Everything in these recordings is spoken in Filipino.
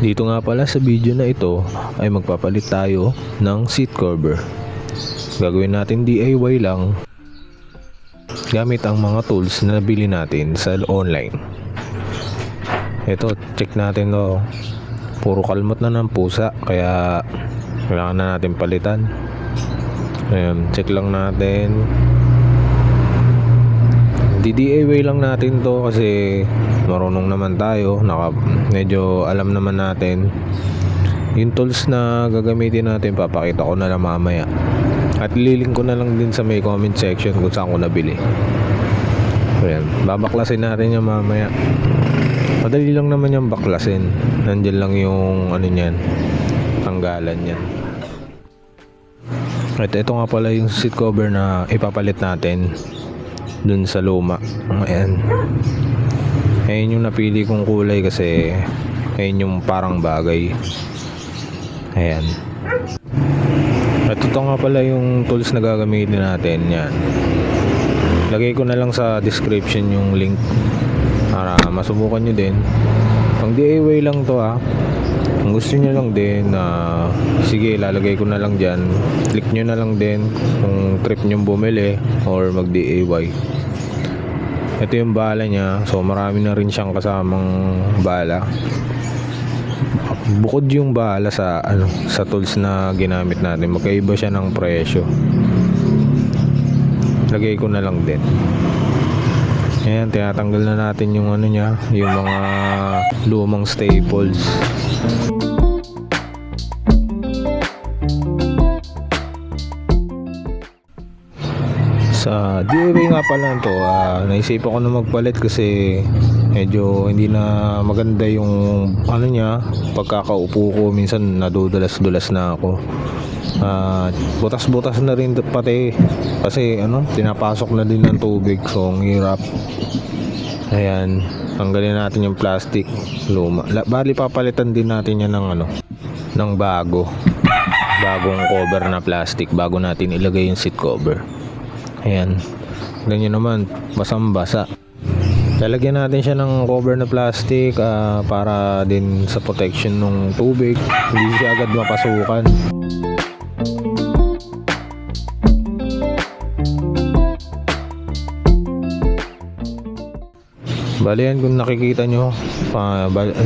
Dito nga pala sa video na ito ay magpapalit tayo ng seat cover. Gagawin natin DIY lang gamit ang mga tools na nabili natin sa online. Ito, check natin to. Puro kalmot na ng pusa kaya kailangan na natin palitan. Ayan, check lang natin. DIY lang natin to kasi marunong naman tayo, medyo alam naman natin. Yung tools na gagamitin natin papakita ko na lang mamaya, at lilink ko na lang din sa may comment section kung saan ko nabili. Ayan, babaklasin natin yung mamaya. Madali lang naman yung baklasin, nandyan lang yung ano nyan, tanggalan yan. At ito nga pala yung seat cover na ipapalit natin dun sa luma. Ayan, ayun yung napili kong kulay kasi ayun yung parang bagay. Ayan, at ito nga pala yung tools na gagamitin natin. Yan, lagay ko na lang sa description yung link para masubukan nyo din. Pang DIY lang to ha. Kung gusto nyo lang din, sige, lalagay ko na lang dyan. Click nyo na lang din kung trip nyo bumili or mag DIY. Ito yung bala nya, so marami na rin siyang kasamang bala. Bukod yung bala sa sa tools na ginamit natin, magkaiba siya ng presyo. Lagay ko na lang din. Ayan, tinatanggal na natin yung nya, yung mga lumang staples. Sa DIY nga pala to, naisipan ko na magpalit kasi medyo hindi na maganda yung nya, pagkakaupo ko. Minsan nadudulas-dulas na ako. Butas-butas na rin pati kasi tinapasok na din ng tubig, so ang hirap. Ayan, tanggalin natin yung plastic luma. Bali papalitan din natin yan ng bagong cover na plastic bago natin ilagay yung seat cover. Ayan, ganyan naman, basang-basa. Lalagyan natin siya ng cover na plastic para din sa protection ng tubig, hindi siya agad mapasukan. Bali yan, kung nakikita nyo,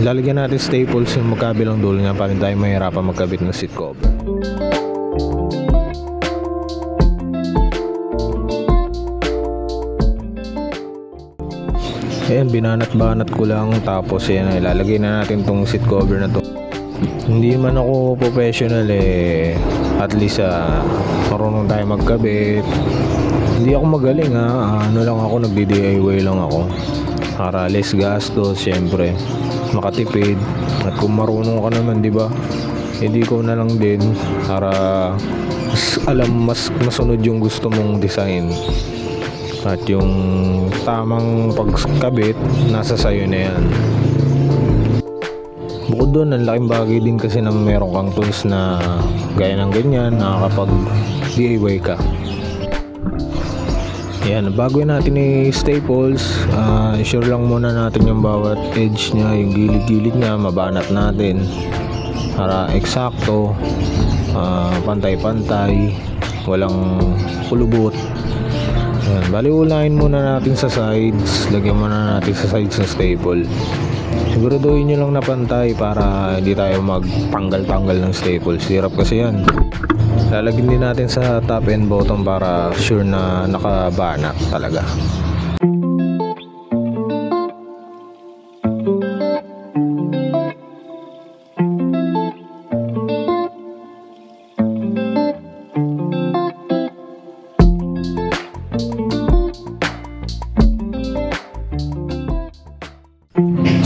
lalagyan natin staples yung magkabilang dulo niya para tayo mahirapan magkabit ng seat cover. Ayan, binanat-banat ko lang, tapos yan, ilalagay na natin tong seat cover na to. Hindi man ako professional at least marunong tayo magkabit. Hindi ako magaling lang ako, nagdi-DIY lang ako para less gastos, syempre makatipid. At kung marunong ka naman, di ba, hindi ko na lang din para mas masunod yung gusto mong design. At yung tamang pagkabit, nasa sayo na yan. Bukod doon, ang laking bagay din kasi na meron kang tools na gaya ng ganyan, nakakapag DIY ka. Yan, bago natin i-staples, sure lang muna natin yung bawat edge nya, yung gilid-gilid nya, mabanat natin para eksakto, pantay-pantay, walang kulubot. Ayan, bali ulahin muna natin sa sides, lagyan muna natin sa sides ng staple. Siguraduhin nyo lang na pantay para hindi tayo magtanggal-tanggal ng staples. Hirap kasi yan. Lalagyan din natin sa top and bottom para sure na nakabanat talaga.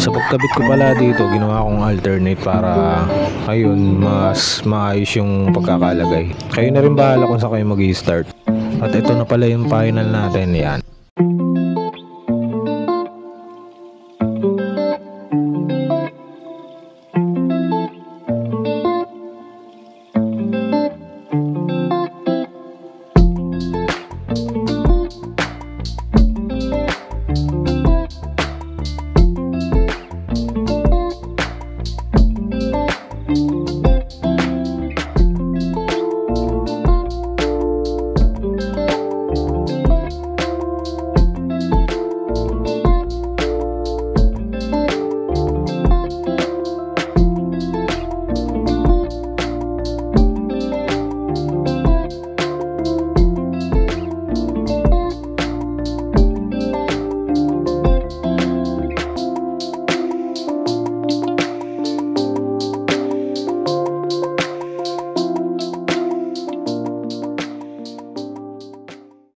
Sa pagkabit ko pala dito, ginawa kong alternate para ayun, mas maayos yung pagkakalagay. Kayo na rin bahala kung saan kayo mag-i-start. At ito na pala yung final natin. Yan,